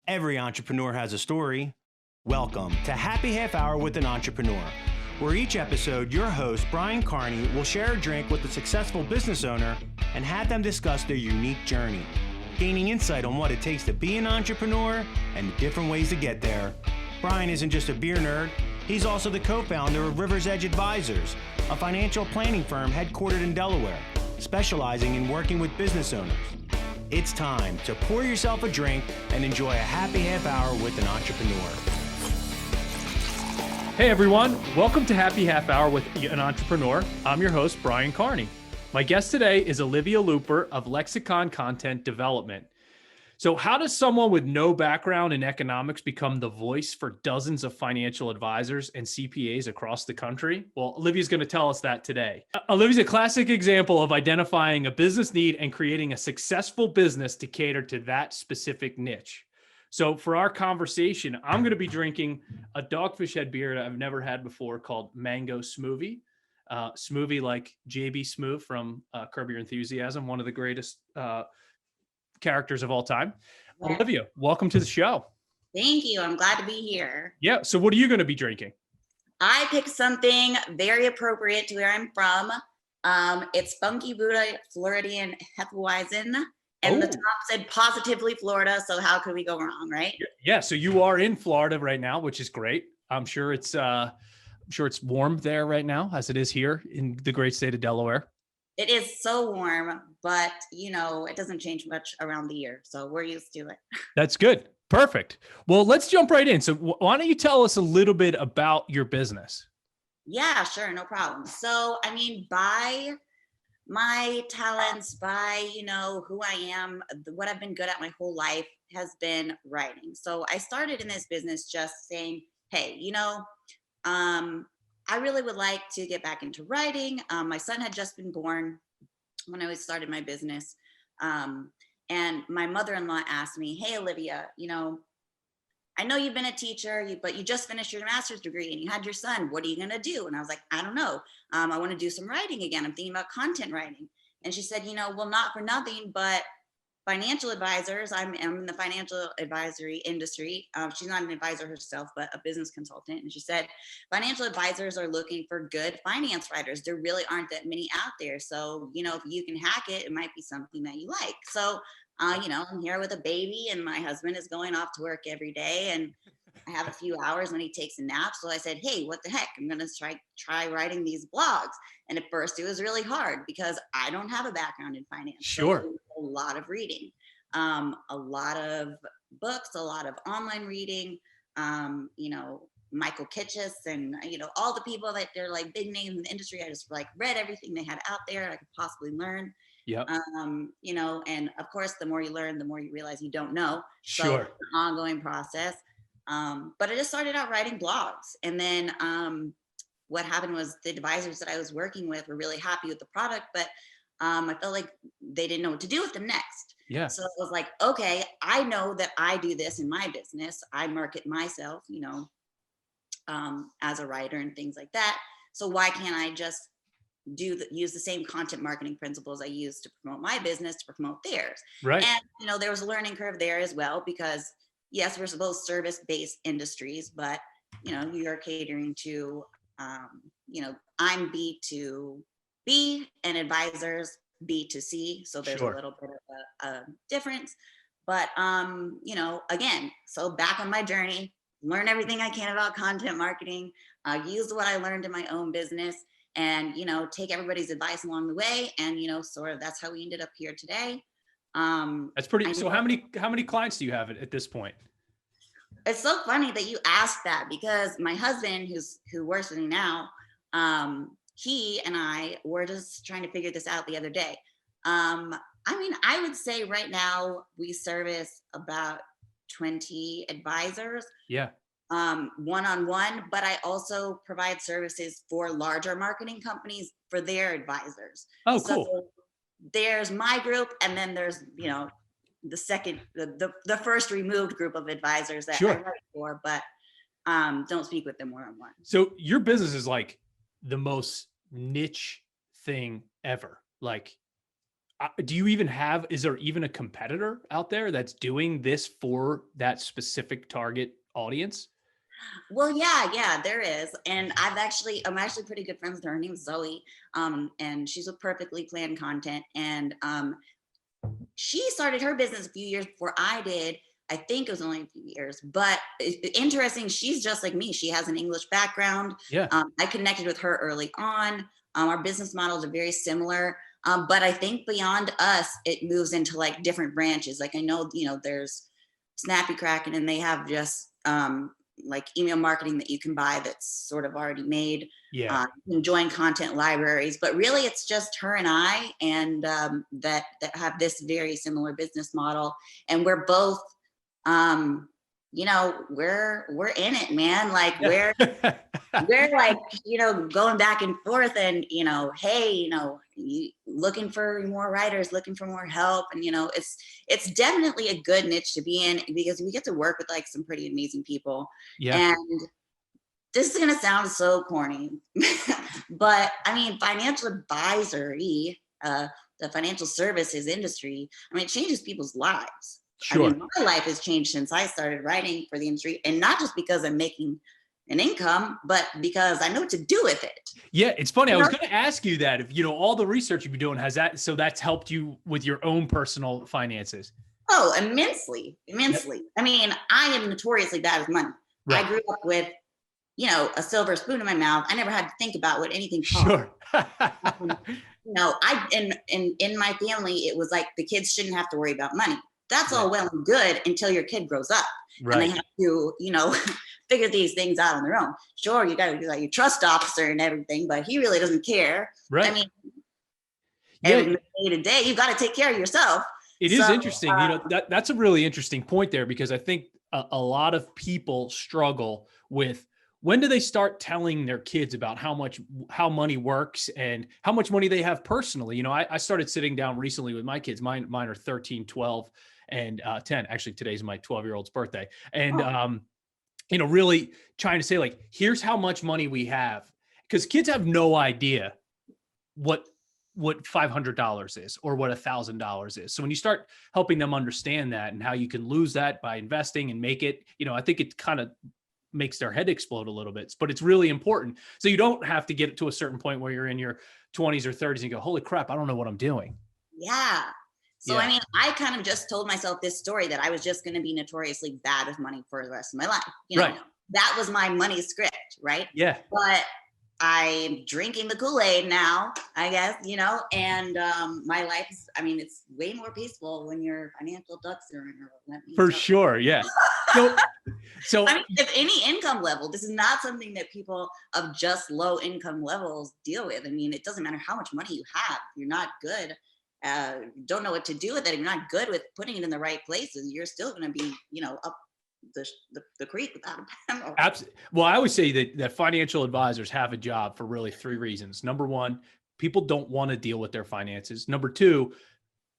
Every entrepreneur has a story. Welcome to Happy Half Hour with an Entrepreneur, where each episode your host, Brian Carney, will share a drink with a successful business owner and have them discuss their unique journey, gaining insight on what it takes to be an entrepreneur and the different ways to get there. Brian isn't just a beer nerd, he's also the co-founder of River's Edge Advisors, a financial planning firm headquartered in Delaware, specializing in working with business owners. It's time to pour yourself a drink and enjoy a happy half hour with an entrepreneur. Hey everyone, welcome to Happy Half Hour with an Entrepreneur. I'm your host, Brian Carney. My guest today is Olivia Luper of Lexicon Content Development. So how does someone with no background in economics become the voice for dozens of financial advisors and CPAs across the country? Well, Olivia's going to tell us that today. Olivia's a classic example of identifying a business need and creating a successful business to cater to that specific niche. So for our conversation, I'm going to be drinking a Dogfish Head beer that I've never had before called Mango Smoothie. Smoothie like JB Smoove from Curb Your Enthusiasm, one of the greatest characters of all time. Yeah. Olivia, welcome to the show. Thank you. I'm glad to be here. Yeah. So what are you going to be drinking? I picked something very appropriate to where I'm from. It's Funky Buddha Floridian Hefeweizen. And the top said positively Florida. So how could we go wrong, right? Yeah. So you are in Florida right now, which is great. I'm sure it's warm there right now, as it is here in the great state of Delaware. It is so warm, but it doesn't change much around the year. So we're used to it. That's good. Perfect. Well, let's jump right in. So why don't you tell us a little bit about your business? Yeah, sure. No problem. So, by my talents, by, who I am, what I've been good at my whole life has been writing. So I started in this business just saying, hey, I really would like to get back into writing. My son had just been born when I started my business. And my mother-in-law asked me, hey, Olivia, I know you've been a teacher, but you just finished your master's degree and you had your son. What are you going to do? And I was like, I don't know. I want to do some writing again. I'm thinking about content writing. And she said, well, not for nothing, but financial advisors, I'm in the financial advisory industry. She's not an advisor herself, but a business consultant. And she said, financial advisors are looking for good finance writers. There really aren't that many out there. So, if you can hack it, it might be something that you like. So, I'm here with a baby and my husband is going off to work every day and I have a few hours when he takes a nap. So I said, hey, what the heck? I'm going to try writing these blogs. And at first it was really hard because I don't have a background in finance. Sure. So a lot of reading, a lot of books, a lot of online reading, Michael Kitchis and, all the people that they're like big names in the industry. I just read everything they had out there I could possibly learn. Yep. And of course, the more you learn, the more you realize you don't know. Sure. So it's an ongoing process. But I just started out writing blogs. And then what happened was the advisors that I was working with were really happy with the product, but I felt like they didn't know what to do with them next. Yeah. So I was like, okay, I know that I do this in my business. I market myself, as a writer and things like that. So why can't I just use the same content marketing principles I use to promote my business to promote theirs? Right. And, there was a learning curve there as well, because yes, we're both service-based industries, but, you're catering to, I'm B2B and advisors B2C. So there's a little bit of a difference, but, again, so back on my journey, learn everything I can about content marketing, use what I learned in my own business and, take everybody's advice along the way. And, sort of that's how we ended up here today. That's pretty. So how many clients do you have at this point? It's so funny that you asked that because my husband who works with me now, he and I were just trying to figure this out the other day. I would say right now we service about 20 advisors. Yeah. One-on-one, but I also provide services for larger marketing companies for their advisors. Oh, cool. So there's my group, and then there's, the second, the first removed group of advisors that I write for, but don't speak with them one-on-one. So your business is like the most niche thing ever. Like is there even a competitor out there that's doing this for that specific target audience? Well, yeah, there is. And I'm actually pretty good friends with her. Her name's Zoe. And she's with Perfectly Planned Content. And she started her business a few years before I did. I think it was only a few years, but interesting. She's just like me. She has an English background. Yeah. I connected with her early on. Our business models are very similar. But I think beyond us, it moves into like different branches. Like I know, there's Snappy Kraken, and they have just like email marketing that you can buy that's sort of already made. Yeah. You can join content libraries, but really it's just her and I, and that have this very similar business model, and we're both, we're in it, man. Like Yeah. we're like, going back and forth, and hey, you looking for more writers, looking for more help, and it's definitely a good niche to be in, because we get to work with like some pretty amazing people. Yeah. And this is gonna sound so corny, but I mean, financial advisory, the financial services industry, I mean, it changes people's lives. Sure. I mean, my life has changed since I started writing for the industry, and not just because I'm making an income, but because I know what to do with it. Yeah, it's funny. I was going to ask you that, if all the research you've been doing, that's helped you with your own personal finances? Oh, immensely. Yep. I mean, I am notoriously bad with money. Right. I grew up with, a silver spoon in my mouth. I never had to think about what anything cost. Sure. In my family, it was like the kids shouldn't have to worry about money. That's all well and good until your kid grows up, and they have to, figure these things out on their own. Sure, you got to be like your trust officer and everything, but he really doesn't care. Right. I mean, day to day, you got to take care of yourself. It is interesting. That's a really interesting point there, because I think a lot of people struggle with, when do they start telling their kids about how money works and how much money they have personally? I started sitting down recently with my kids. Mine are 13, 12, and 10. Actually, today's my 12-year-old's birthday. And, really trying to say, like, here's how much money we have, because kids have no idea what $500 is or what $1,000 is. So when you start helping them understand that, and how you can lose that by investing and make it, I think it kind of makes their head explode a little bit, but it's really important. So you don't have to get to a certain point where you're in your 20s or 30s and go, holy crap, I don't know what I'm doing. Yeah. So, I mean, I kind of just told myself this story that I was just going to be notoriously bad with money for the rest of my life. Right. That was my money script, right? Yeah. But I'm drinking the Kool-Aid now, I guess, and my life is, it's way more peaceful when your financial ducks are in a row. For sure, yeah. So if any income level, this is not something that people of just low income levels deal with. I mean, it doesn't matter how much money you have. If you're not good, don't know what to do with it, if you're not good with putting it in the right places, you're still going to be, up the creek without a paddle. Absolutely. Well, I always say that financial advisors have a job for really 3 reasons. Number 1, people don't want to deal with their finances. Number 2,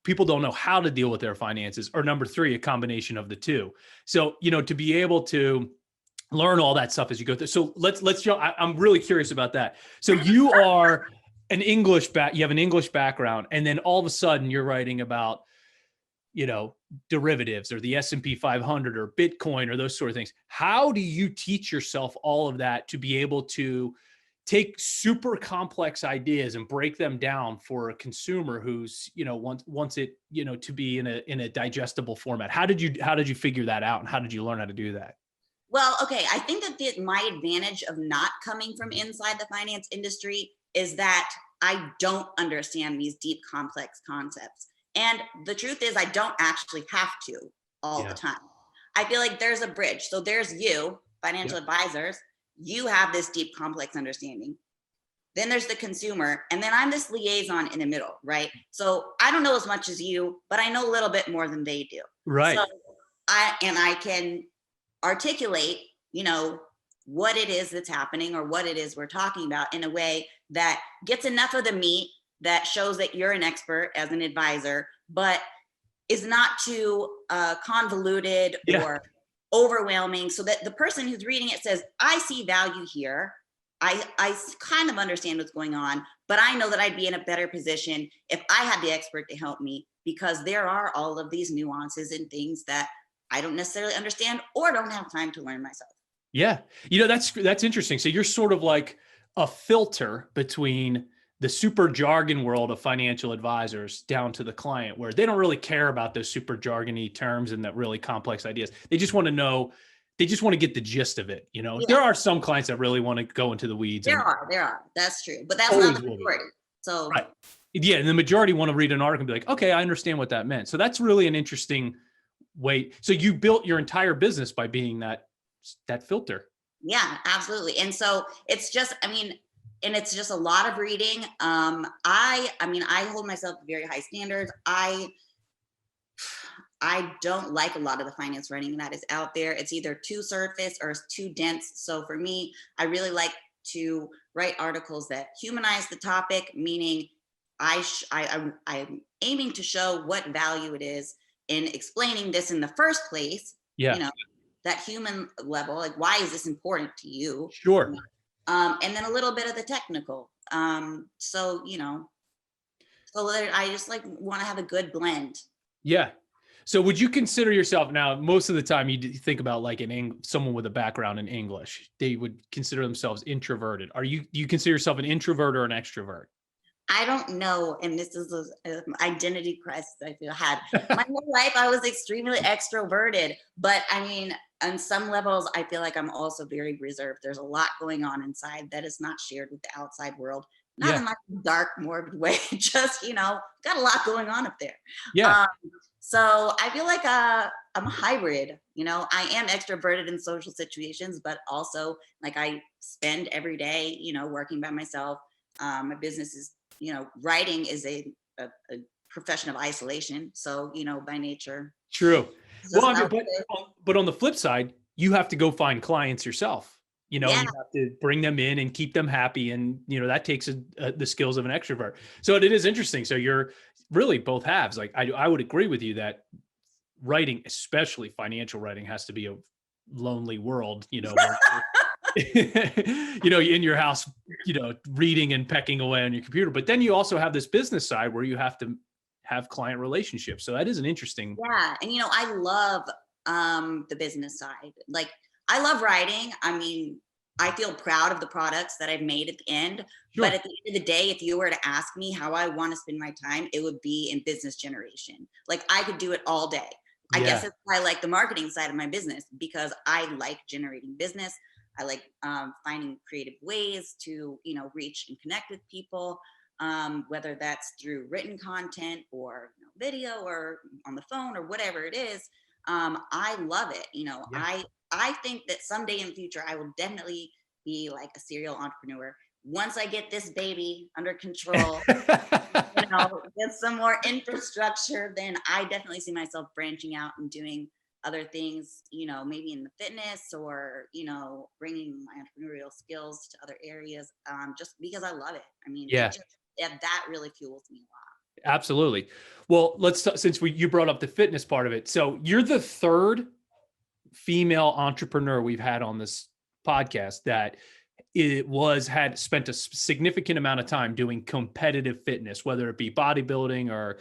people don't know how to deal with their finances. Or number 3, a combination of the two. So, to be able to learn all that stuff as you go through. So let's show, I'm really curious about that. So you are you have an English background, and then all of a sudden you're writing about, derivatives or the S&P 500 or Bitcoin or those sort of things. How do you teach yourself all of that to be able to take super complex ideas and break them down for a consumer who's, wants it, to be in a digestible format? How did you figure that out, and how did you learn how to do that? Well, okay. I think that my advantage of not coming from inside the finance industry is that I don't understand these deep, complex concepts. And the truth is, I don't actually have to all the time. I feel like there's a bridge. So there's you, financial advisors, you have this deep, complex understanding. Then there's the consumer, and then I'm this liaison in the middle, right? So I don't know as much as you, but I know a little bit more than they do. Right. So I can articulate, what it is that's happening, or what it is we're talking about, in a way that gets enough of the meat that shows that you're an expert as an advisor, but is not too convoluted or overwhelming, so that the person who's reading it says, I see value here. I kind of understand what's going on, but I know that I'd be in a better position if I had the expert to help me, because there are all of these nuances and things that I don't necessarily understand or don't have time to learn myself. Yeah. You know, that's interesting. So you're sort of like a filter between the super jargon world of financial advisors down to the client, where they don't really care about those super jargony terms and that really complex ideas. They just want to know, they just want to get the gist of it. You know, there are some clients that really want to go into the weeds. There are. That's true. But that's not the majority. So right. Yeah. And the majority want to read an article and be like, okay, I understand what that meant. So that's really an interesting way. So you built your entire business by being that filter. Yeah, absolutely. And so it's just, and it's just a lot of reading. I hold myself to very high standards. I don't like a lot of the finance writing that is out there. It's either too surface or too dense. So for me, I really like to write articles that humanize the topic, meaning I'm aiming to show what value it is in explaining this in the first place. Yeah. You know, that human level, like, why is this important to you? Sure. And then a little bit of the technical. So I just like want to have a good blend. Yeah. So would you consider yourself, now, most of the time you think about like someone with a background in English, they would consider themselves introverted. Do you consider yourself an introvert or an extrovert? I don't know. And this is an identity crisis I feel had. My whole life, I was extremely extroverted. But on some levels, I feel like I'm also very reserved. There's a lot going on inside that is not shared with the outside world. Not in like a dark, morbid way. Just, got a lot going on up there. Yeah. So I feel like I'm a hybrid. I am extroverted in social situations, but also like I spend every day, working by myself. My business is, writing is a profession of isolation. So, by nature. True. Well, but on the flip side, you have to go find clients yourself. You have to bring them in and keep them happy. And, that takes the skills of an extrovert. So it is interesting. So you're really both halves. Like I would agree with you that writing, especially financial writing, has to be a lonely world, in your house, reading and pecking away on your computer. But then you also have this business side where you have to have client relationships. So that is an interesting. Yeah. And, I love the business side. Like I love writing. I feel proud of the products that I've made at the end. Sure. But at the end of the day, if you were to ask me how I want to spend my time, it would be in business generation. Like I could do it all day. I guess that's why I like the marketing side of my business, because I like generating business. I like finding creative ways to, reach and connect with people, whether that's through written content or video or on the phone or whatever it is. I love it. I think that someday in the future, I will definitely be like a serial entrepreneur. Once I get this baby under control, get some more infrastructure, then I definitely see myself branching out and doing other things, maybe in the fitness or, bringing my entrepreneurial skills to other areas, just because I love it. That really fuels me a lot. Absolutely. Well, since you brought up the fitness part of it. So you're the third female entrepreneur we've had on this podcast that had spent a significant amount of time doing competitive fitness, whether it be bodybuilding or,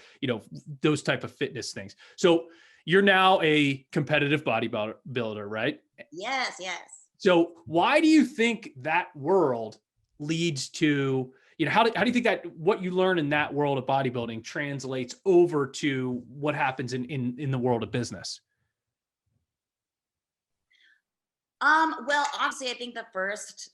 those type of fitness things. So you're now a competitive bodybuilder, right? Yes. So why do you think that world leads to, how do you think that what you learn in that world of bodybuilding translates over to what happens in the world of business? Well, obviously I think the first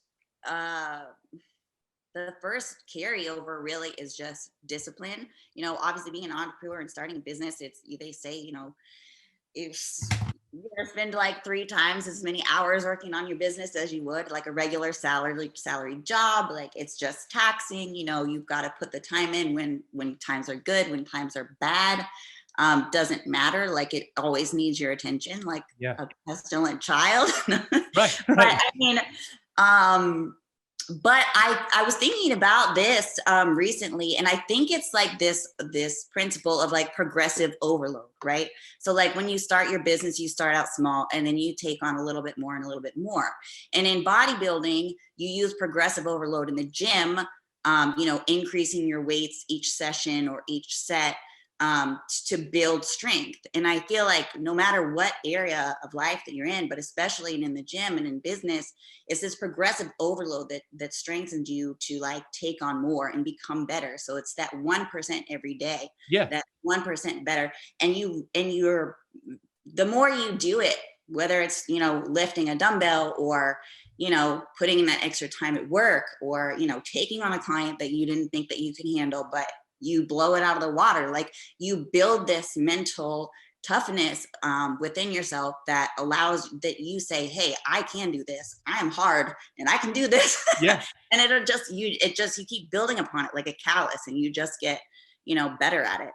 carryover really is just discipline. Obviously being an entrepreneur and starting a business, they say, if you're gonna spend like 3 times as many hours working on your business as you would like a regular salary job. Like it's just taxing. You've got to put the time in when times are good, when times are bad. Doesn't matter. Like it always needs your attention, like a pestilent child. Right. But I was thinking about this recently, and I think it's like this principle of like progressive overload, right? So like when you start your business, you start out small and then you take on a little bit more and a little bit more. And in bodybuilding, you use progressive overload in the gym increasing your weights each session or each set to build strength. And I feel like no matter what area of life that you're in, but especially in the gym and in business, it's this progressive overload that strengthens you to like take on more and become better. So it's that 1% every day. Yeah. That 1% better. And you're the more you do it, whether it's, lifting a dumbbell or, putting in that extra time at work or, taking on a client that you didn't think that you could handle, but you blow it out of the water. Like you build this mental toughness within yourself that allows that you say, hey, I can do this. I am hard and I can do this. Yeah. And you keep building upon it like a callus and you just get, better at it.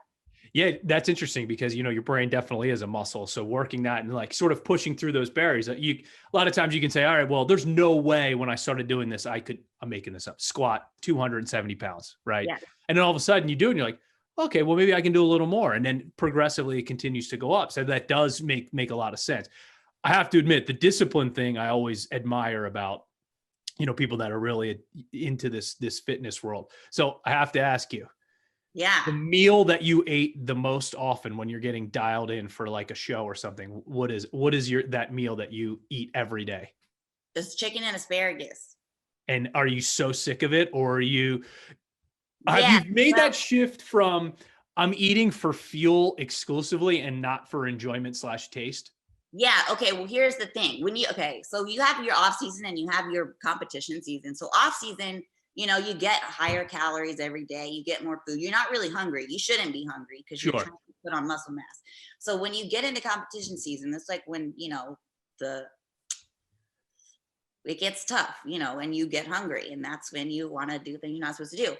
Yeah, that's interesting because, your brain definitely is a muscle. So working that and like sort of pushing through those barriers that a lot of times you can say, all right, well, there's no way when I started doing this, I'm making this up, squat 270 pounds. Right. Yeah. And then all of a sudden you do, and you're like, okay, well, maybe I can do a little more. And then progressively it continues to go up. So that does make a lot of sense. I have to admit the discipline thing I always admire about, people that are really into this fitness world. So I have to ask you, yeah, the meal that you ate the most often when you're getting dialed in for like a show or something, what is that meal that you eat every day? It's chicken and asparagus. And are you so sick of it, or have you made that shift from I'm eating for fuel exclusively and not for enjoyment / taste? Yeah. Okay. Well, here's the thing. So you have your off season and you have your competition season. So off season, you get higher calories every day. You get more food. You're not really hungry. You shouldn't be hungry because you're trying to put on muscle mass. So when you get into competition season, it's like when, it gets tough, and you get hungry, and that's when you want to do things you're not supposed to do.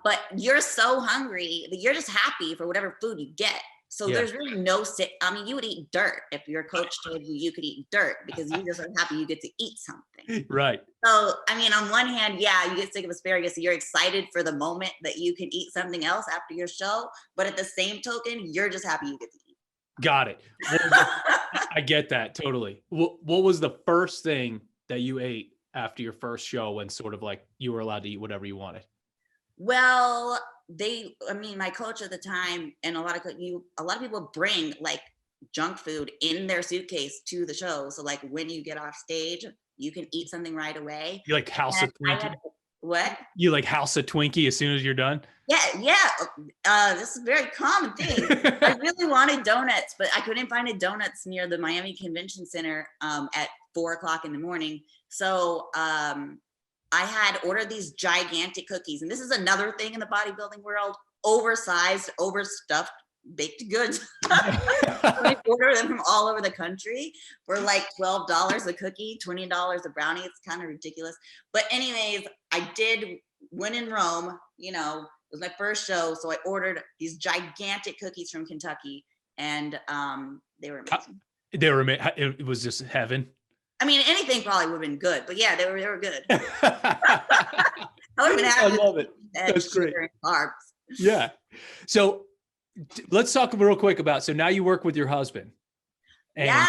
But you're so hungry that you're just happy for whatever food you get. So there's really you would eat dirt if your coach told you could eat dirt because you just are happy you get to eat something. Right. So, on one hand, you get sick of asparagus. So you're excited for the moment that you can eat something else after your show. But at the same token, you're just happy you get to eat. Got it. I get that totally. What was the first thing that you ate after your first show when sort of like you were allowed to eat whatever you wanted? Well, my coach at the time and a lot of people bring like junk food in their suitcase to the show. So like when you get off stage, you can eat something right away. You like house a Twinkie? What? You like house a Twinkie as soon as you're done? Yeah. This is a very common thing. I really wanted donuts, but I couldn't find a donuts near the Miami Convention Center at 4:00 in the morning. So I had ordered these gigantic cookies. And this is another thing in the bodybuilding world, oversized, overstuffed baked goods. I order them from all over the country for like $12 a cookie, $20 a brownie. It's kind of ridiculous. But anyways, I did when in Rome, it was my first show. So I ordered these gigantic cookies from Kentucky and they were amazing. They were amazing. It was just heaven. Anything probably would have been good, but yeah, they were good. I would have been happy. I love it. That's great. Carbs. Yeah. So let's talk real quick about, so now you work with your husband. And yeah.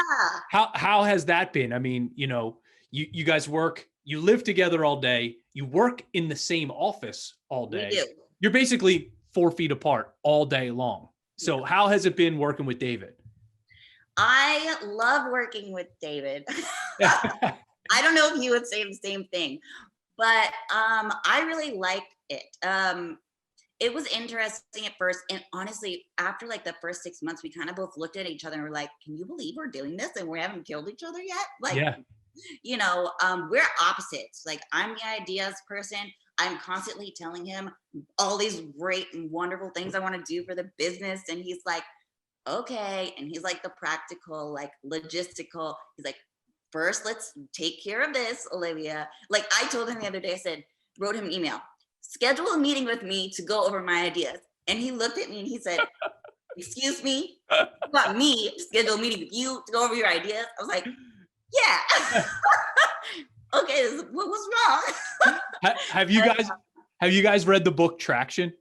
How has that been? You guys work, you live together all day, you work in the same office all day. We do. You're basically 4 feet apart all day long. So how has it been working with David? I love working with David. I don't know if you would say the same thing, but I really liked it. It was interesting at first. And honestly, after like the first 6 months, we kind of both looked at each other and were like, can you believe we're doing this and we haven't killed each other yet? Like, we're opposites. Like I'm the ideas person. I'm constantly telling him all these great and wonderful things I want to do for the business. And he's like, okay. And he's like the practical, like logistical. He's like, first, let's take care of this, Olivia. Like I told him the other day, wrote him an email, schedule a meeting with me to go over my ideas. And he looked at me and he said, excuse me, you want me to schedule a meeting with you to go over your ideas? I was like, yeah. Okay, what was wrong? Have you guys read the book Traction?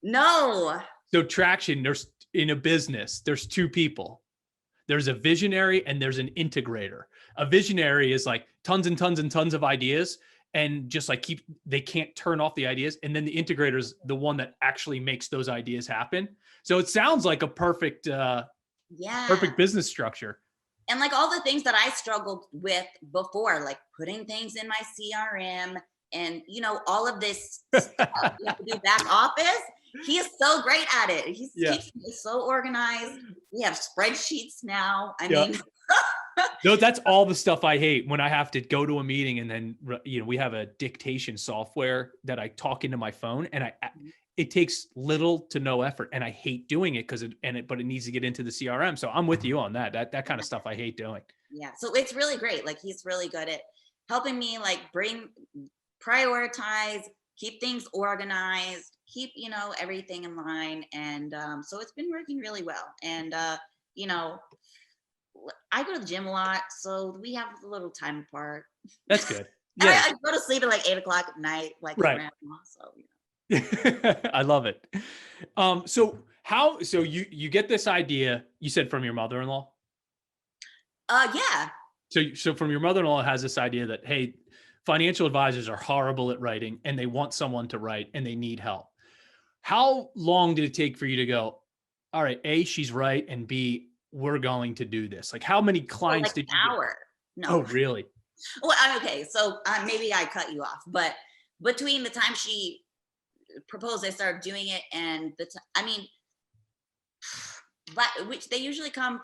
No. So Traction, in a business, there's two people. There's a visionary and there's an integrator. A visionary is like tons and tons and tons of ideas. and just like they can't turn off the ideas. And then the integrator is the one that actually makes those ideas happen. So it sounds like a perfect business structure. And like all the things that I struggled with before, like putting things in my CRM and, you know, all of this stuff you have to do back office. He is so great at it. He's so organized. We have spreadsheets now. I mean, no, that's all the stuff I hate when I have to go to a meeting and then, you know, we have a dictation software that I talk into my phone, and it takes little to no effort, and I hate doing it but it needs to get into the CRM. So I'm with you on that. That kind of stuff I hate doing. Yeah. So it's really great. Like he's really good at helping me like prioritize, keep things organized, keep, you know, everything in line. And so it's been working really well. And, you know, I go to the gym a lot, so we have a little time apart. That's good. Yeah. I go to sleep at like 8:00 at night, like right. So, you know. I love it. So you get this idea, you said from your mother-in-law? Yeah. So from your mother-in-law has this idea that, hey, financial advisors are horrible at writing and they want someone to write and they need help. How long did it take for you to go, all right, A, she's right, and B, we're going to do this? Like how many clients did you get? No. Oh, really? Well, okay. So maybe I cut you off, but between the time she proposed, I started doing it, and which they usually come.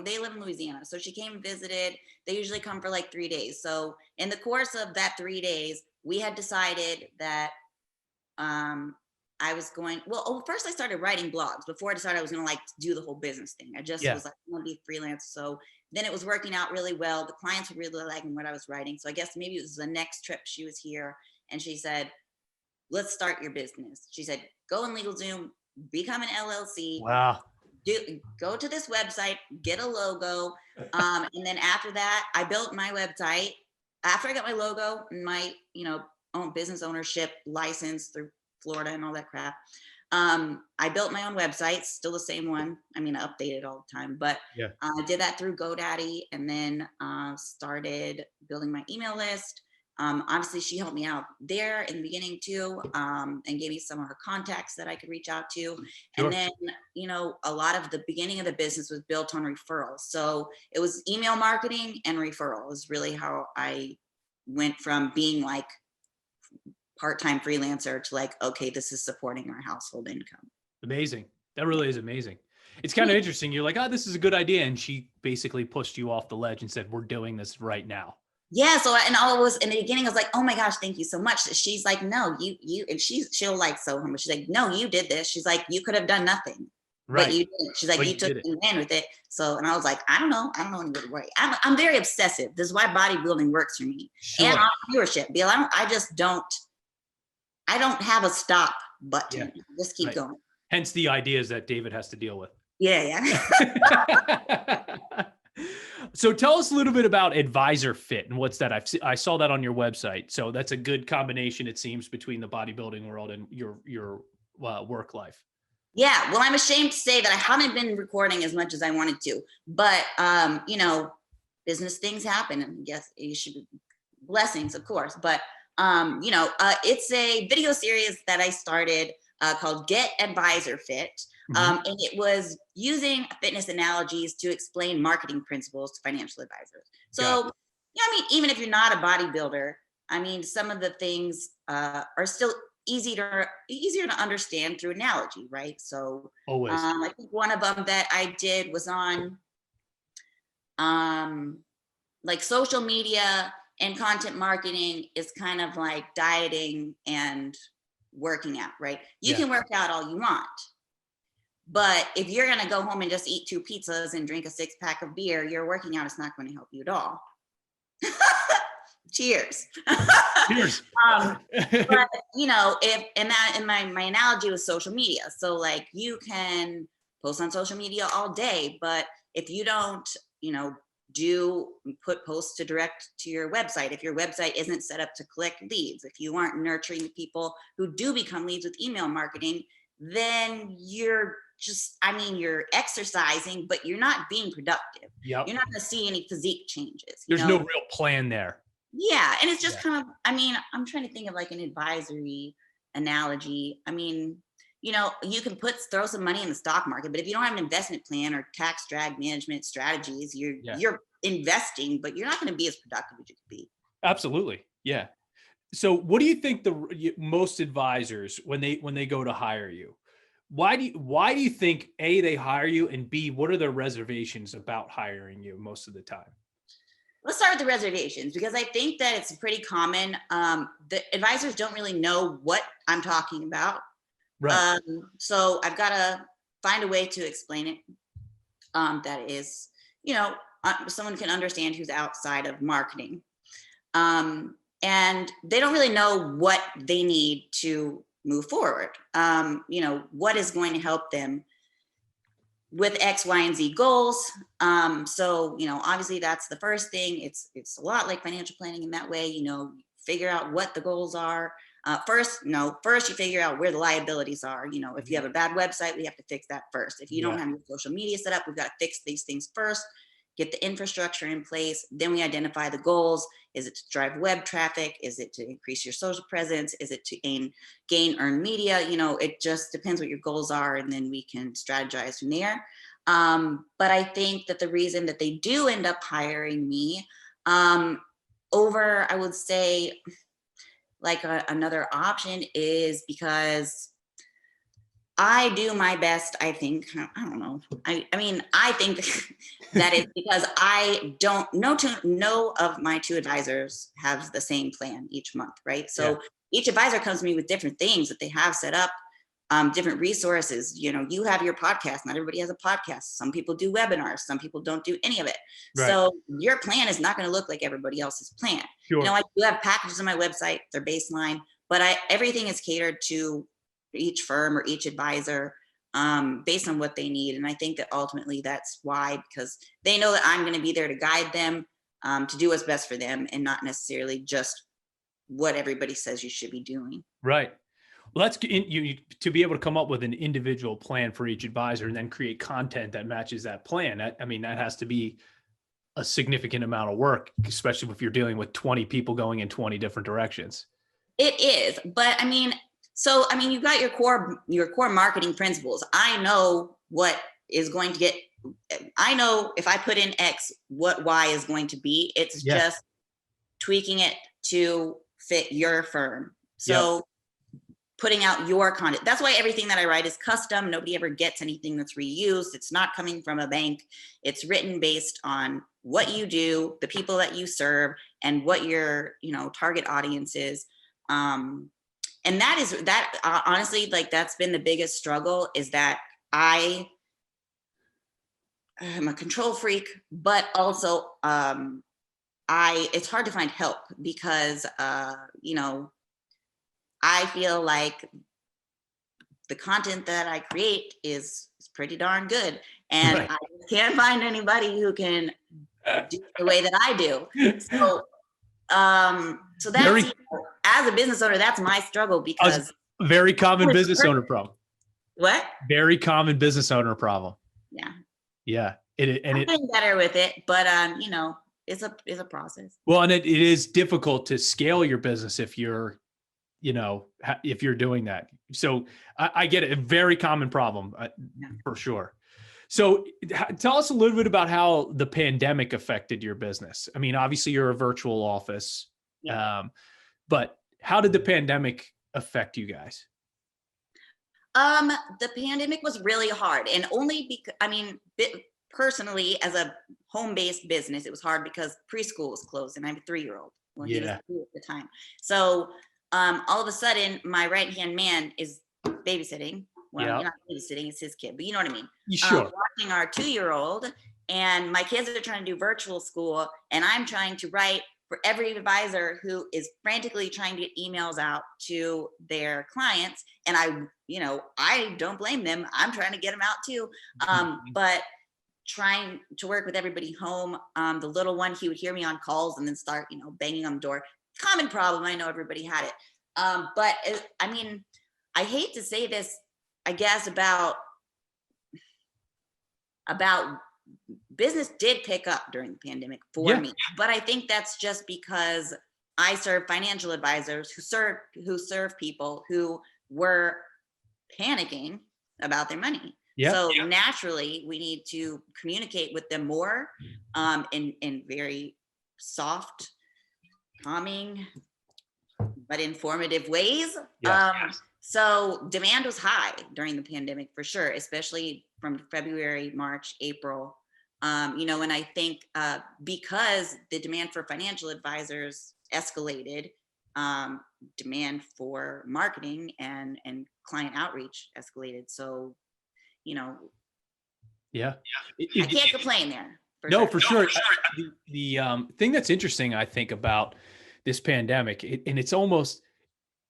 They live in Louisiana, so she came and visited. They usually come for like 3 days. So in the course of that 3 days, we had decided that I was going, first I started writing blogs before I decided I was going to like do the whole business thing. I just was like, I want to be freelance. So then it was working out really well. The clients were really liking what I was writing. So I guess maybe it was the next trip she was here, and she said, let's start your business. She said, go in LegalZoom, become an LLC. Wow. Go to this website, get a logo. And then after that, I built my website. After I got my logo and my, you know, own business ownership license through Florida and all that crap, I built my own website, still the same one. I mean, I update it all the time, but I did that through GoDaddy, and then started building my email list. Obviously, she helped me out there in the beginning too, and gave me some of her contacts that I could reach out to. Sure. And then, you know, a lot of the beginning of the business was built on referrals. So it was email marketing and referral is really how I went from being like part-time freelancer to like, okay, this is supporting our household income. Amazing. That really is amazing. It's kind of interesting. You're like, oh, this is a good idea. And she basically pushed you off the ledge and said, we're doing this right now. Yeah. So, and all it was in the beginning, I was like, oh my gosh, thank you so much. She's like, no, you, and she'll like, so humble. She's like, no, you did this. She's like, you could have done nothing. Right. But you didn't. She's like, you took and ran with it. So, and I was like, I don't know any good way. I'm very obsessive. This is why bodybuilding works for me. Sure. And entrepreneurship. Bill, I don't have a stop button. Yeah. Just keep going. Hence the ideas that David has to deal with. Yeah. So tell us a little bit about Advisor Fit and what's that? I saw that on your website. So that's a good combination, it seems, between the bodybuilding world and your work life. Yeah. Well, I'm ashamed to say that I haven't been recording as much as I wanted to, but you know, business things happen, and yes, you should be blessings, of course. But you know, it's a video series that I started called Get Advisor Fit. And it was using fitness analogies to explain marketing principles to financial advisors. So, yeah, I mean, even if you're not a bodybuilder, I mean, some of the things are still easier to understand through analogy, right? So, always. I think one of them that I did was on like social media and content marketing is kind of like dieting and working out, right? You can work out all you want. But if you're going to go home and just eat 2 pizzas and drink a 6-pack of beer, your working out is not going to help you at all. Cheers. Cheers. But you know, my analogy was social media. So like you can post on social media all day, but if you don't, you know, put posts to direct to your website, if your website isn't set up to collect leads, if you aren't nurturing the people who do become leads with email marketing, then you're exercising, but you're not being productive. Yep. You're not going to see any physique changes. There's no real plan there. Yeah. And it's just Yeah. kind of, I mean, I'm trying to think of like an advisory analogy. I mean, you can throw some money in the stock market, but if you don't have an investment plan or tax drag management strategies, Yeah. you're investing, but you're not going to be as productive as you could be. Absolutely. Yeah. So what do you think most advisors, when they go to hire you, why do you think A, they hire you, and B, what are their reservations about hiring you most of the time? Let's start with the reservations, because I think that it's pretty common. The advisors don't really know what I'm talking about. Right. So I've got to find a way to explain it. That is, someone can understand who's outside of marketing. And they don't really know what they need to move forward. What is going to help them with X, Y, and Z goals. So, obviously that's the first thing. It's a lot like financial planning in that way, figure out what the goals are. First you figure out where the liabilities are. If you have a bad website, we have to fix that first. If you don't have your social media set up, we've got to fix these things first, get the infrastructure in place. Then we identify the goals. Is it to drive web traffic? Is it to increase your social presence? Is it to gain earned media? It just depends what your goals are. And then we can strategize from there. But I think that the reason that they do end up hiring me over, I would say, like another option is because I do my best. I think, I don't know. I mean, I think that is because I don't know no of my two advisors have the same plan each month, right? So each advisor comes to me with different things that they have set up, different resources. You have your podcast. Not everybody has a podcast. Some people do webinars. Some people don't do any of it. Right. So your plan is not going to look like everybody else's plan. Sure. I do have packages on my website. They're baseline, but everything is catered to each firm or each advisor based on what they need. And I think that ultimately that's why, because they know that I'm going to be there to guide them to do what's best for them, and not necessarily just what everybody says you should be doing. Right. Well, that's you to be able to come up with an individual plan for each advisor and then create content that matches that plan. That has to be a significant amount of work, especially if you're dealing with 20 people going in 20 different directions. It is, but you've got your core marketing principles. I know what is going to get. I know if I put in X, what Y is going to be. It's just tweaking it to fit your firm. So putting out your content. That's why everything that I write is custom. Nobody ever gets anything that's reused. It's not coming from a bank. It's written based on what you do, the people that you serve, and what your target audience is. And honestly, like, that's been the biggest struggle, is that I'm a control freak, but also it's hard to find help because I feel like the content that I create is pretty darn good, and I can't find anybody who can do it the way that I do. So that's as a business owner, that's my struggle, because very common business owner problem. What? Very common business owner problem. Yeah. Yeah. I'm getting better with it, but it's a process. Well, and it is difficult to scale your business if you're doing that. So I get it. A very common problem for sure. So tell us a little bit about how the pandemic affected your business. I mean, obviously you're a virtual office, but how did the pandemic affect you guys? The pandemic was really hard, and only because, personally, as a home-based business, it was hard because preschool was closed, and I have a 3-year-old. Well, he was 3 at the time. So all of a sudden, my right-hand man is babysitting. Well, you're not babysitting, it's his kid, but you know what I mean. Sure. Watching our 2-year-old, and my kids are trying to do virtual school, and I'm trying to write for every advisor who is frantically trying to get emails out to their clients. And I don't blame them. I'm trying to get them out too. But trying to work with everybody home. The little one, he would hear me on calls and then start, banging on the door. Common problem. I know everybody had it. But I hate to say this, I guess, about business did pick up during the pandemic for me, but I think that's just because I serve financial advisors who serve people who were panicking about their money. So naturally, we need to communicate with them more in very soft, calming, but informative ways. So demand was high during the pandemic for sure, especially from February, March, April. And I think because the demand for financial advisors escalated, demand for marketing and client outreach escalated. So, I can't complain there. For sure. The thing that's interesting, I think, about this pandemic, and it's almost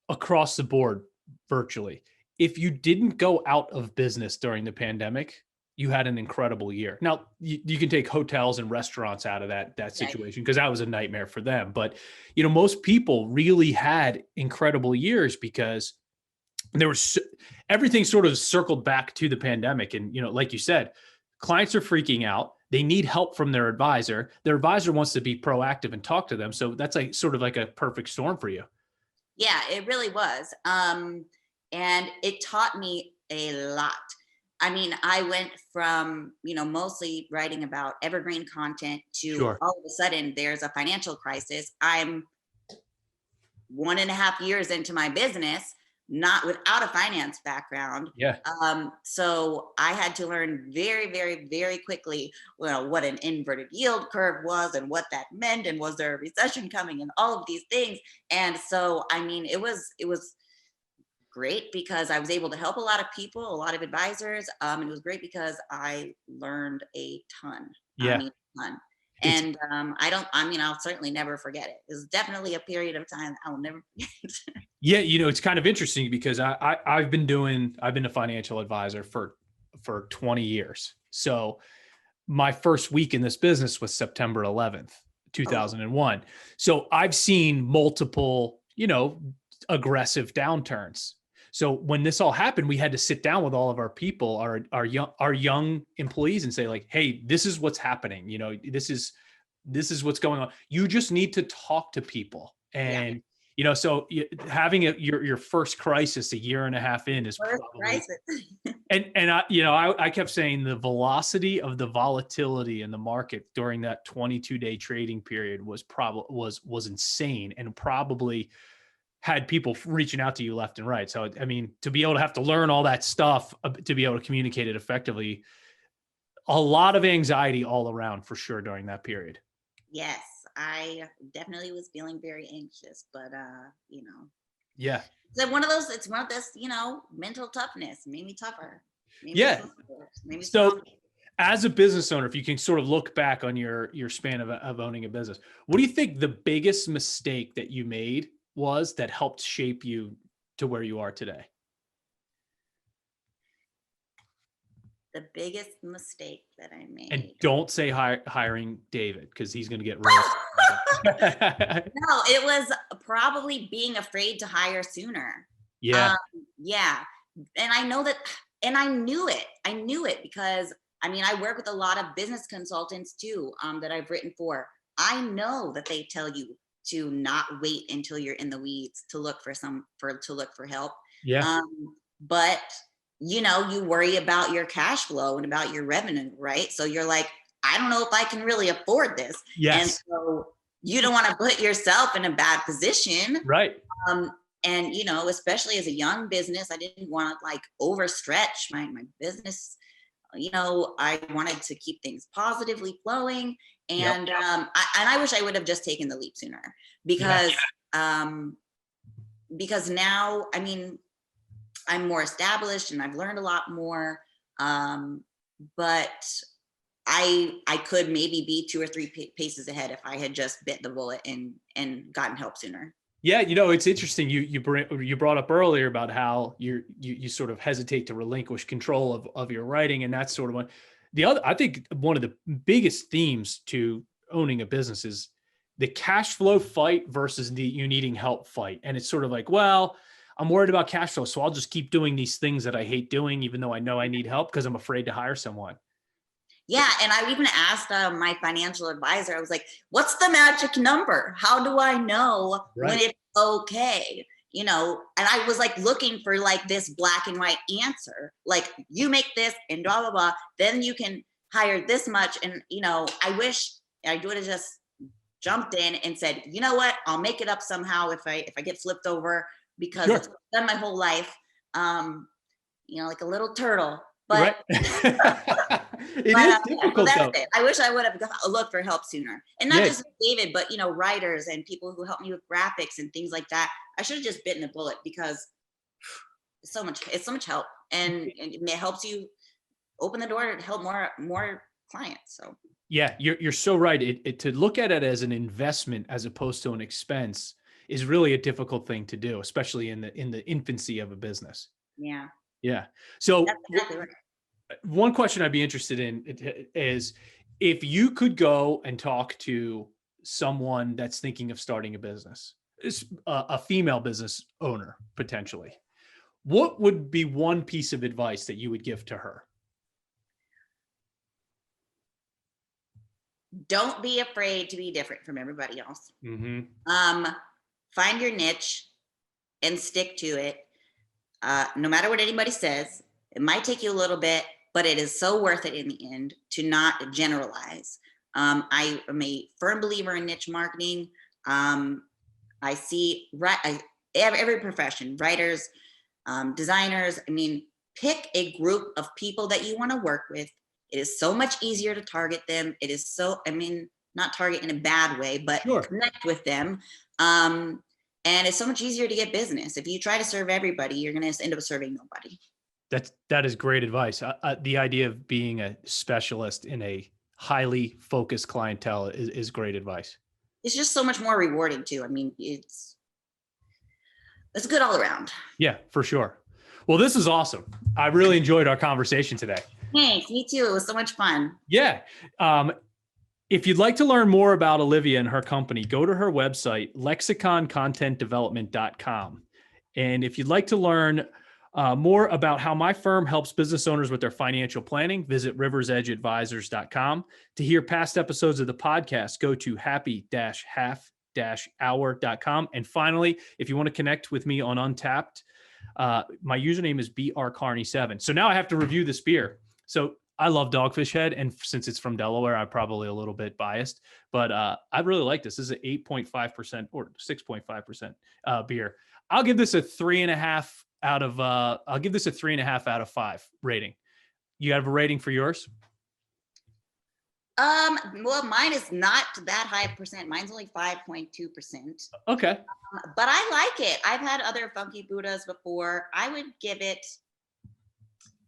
across the board virtually. If you didn't go out of business during the pandemic, you had an incredible year. Now, you can take hotels and restaurants out of that situation because that was a nightmare for them. But, most people really had incredible years because there was everything sort of circled back to the pandemic. And, like you said, clients are freaking out. They need help from their advisor. Their advisor wants to be proactive and talk to them. So that's like sort of like a perfect storm for you. Yeah, it really was. And it taught me a lot. I mean, I went from, mostly writing about evergreen content to all of a sudden there's a financial crisis. I'm 1.5 years into my business, not without a finance background. So I had to learn very, very, very quickly, what an inverted yield curve was and what that meant, and was there a recession coming, and all of these things. And so, I mean, it was great because I was able to help a lot of people, a lot of advisors. It was great because I learned a ton. A ton. And I'll certainly never forget it. It was definitely a period of time I'll never forget. It's kind of interesting because I've been a financial advisor for 20 years. So my first week in this business was September 11th, 2001. So I've seen multiple, aggressive downturns. So when this all happened, we had to sit down with all of our people, our young employees, and say like, hey, this is what's happening. This is what's going on. You just need to talk to people. And, so having your first crisis a year and a half in is probably, and I kept saying the velocity of the volatility in the market during that 22-day trading period was insane, and probably had people reaching out to you left and right. So, I mean, to be able to have to learn all that stuff, to be able to communicate it effectively, a lot of anxiety all around for sure during that period. Yes, I definitely was feeling very anxious, but, It's one of those, mental toughness made me tougher. So as a business owner, if you can sort of look back on your span of owning a business, what do you think the biggest mistake that you made was that helped shape you to where you are today? The biggest mistake that I made. And don't say hiring David, because he's going to get real. No, it was probably being afraid to hire sooner. And I know that, and I knew it because I work with a lot of business consultants too, that I've written for. I know that they tell you to not wait until you're in the weeds to look for help. But you worry about your cash flow and about your revenue, right? So you're like, I don't know if I can really afford this. And so you don't want to put yourself in a bad position. Right. And, especially as a young business, I didn't want to overstretch my business. I wanted to keep things positively flowing. And I wish I would have just taken the leap sooner because now, I'm more established and I've learned a lot more. But I could maybe be 2 or 3 paces ahead if I had just bit the bullet and gotten help sooner. Yeah, it's interesting. You brought up earlier about how you sort of hesitate to relinquish control of your writing, and that's sort of one. I think one of the biggest themes to owning a business is the cash flow fight versus you needing help fight. And it's sort of like, well, I'm worried about cash flow, so I'll just keep doing these things that I hate doing, even though I know I need help because I'm afraid to hire someone. Yeah. And I even asked my financial advisor, I was like, what's the magic number? How do I know when it's okay? You know, and I was like looking for like this black and white answer, like you make this and blah, blah, blah. Then you can hire this much. And, you know, I wish I would have just jumped in and said, you know what, I'll make it up somehow if I get flipped over, because it's done my whole life. You know, like a little turtle. But it is difficult. That's it. I wish I would have looked for help sooner, and not just David, but you know, writers and people who help me with graphics and things like that. I should have just bitten the bullet, because it's so much help, and it helps you open the door to help more clients. So yeah, you're so right. To look at it as an investment as opposed to an expense is really a difficult thing to do, especially in the infancy of a business. Yeah. Yeah. So that's exactly right. One question I'd be interested in is if you could go and talk to someone that's thinking of starting a business, a female business owner, potentially, what would be one piece of advice that you would give to her? Don't be afraid to be different from everybody else. Mm-hmm. Find your niche and stick to it. No matter what anybody says, it might take you a little bit, but it is so worth it in the end to not generalize. I am a firm believer in niche marketing. I see every profession, writers, designers. I mean, pick a group of people that you want to work with. It is so much easier to target them. It is so, I mean, not target in a bad way, but connect with them. And it's so much easier to get business. If you try to serve everybody, you're going to end up serving nobody. That is great advice. The idea of being a specialist in a highly focused clientele is great advice. It's just so much more rewarding too. I mean, it's good all around. Yeah, for sure. Well, this is awesome. I really enjoyed our conversation today. Thanks. Me too. It was so much fun. Yeah. If you'd like to learn more about Olivia and her company, go to her website, lexiconcontentdevelopment.com. And if you'd like to learn more about how my firm helps business owners with their financial planning, visit riversedgeadvisors.com. To hear past episodes of the podcast, go to happy-half-hour.com. And finally, if you want to connect with me on Untapped, my username is brcarney7. So now I have to review this beer. So I love Dogfish Head, and since it's from Delaware, I'm probably a little bit biased, but I really like this. This is an 8.5% or 6.5% beer. I'll give this a 3.5 out of. I'll give this a 3.5 out of 5 rating. You have a rating for yours? Well, mine is not that high percent. Mine's only 5.2%. Okay. But I like it. I've had other Funky Buddhas before. I would give it.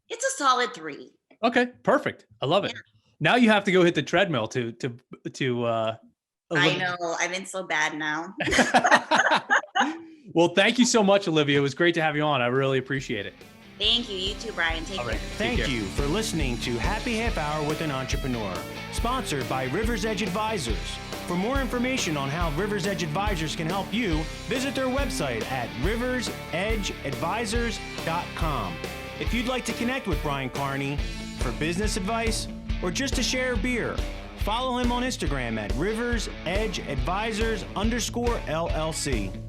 It's a solid 3. Okay, perfect. I love it. Yeah. Now you have to go hit the treadmill to. I know. I've been so bad now. Well, thank you so much, Olivia. It was great to have you on. I really appreciate it. Thank you. You too, Brian. Take care. Thank you for listening to Happy Half Hour with an Entrepreneur, sponsored by River's Edge Advisors. For more information on how River's Edge Advisors can help you, visit their website at riversedgeadvisors.com. If you'd like to connect with Brian Carney for business advice or just to share a beer, follow him on Instagram at riversedgeadvisors_LLC.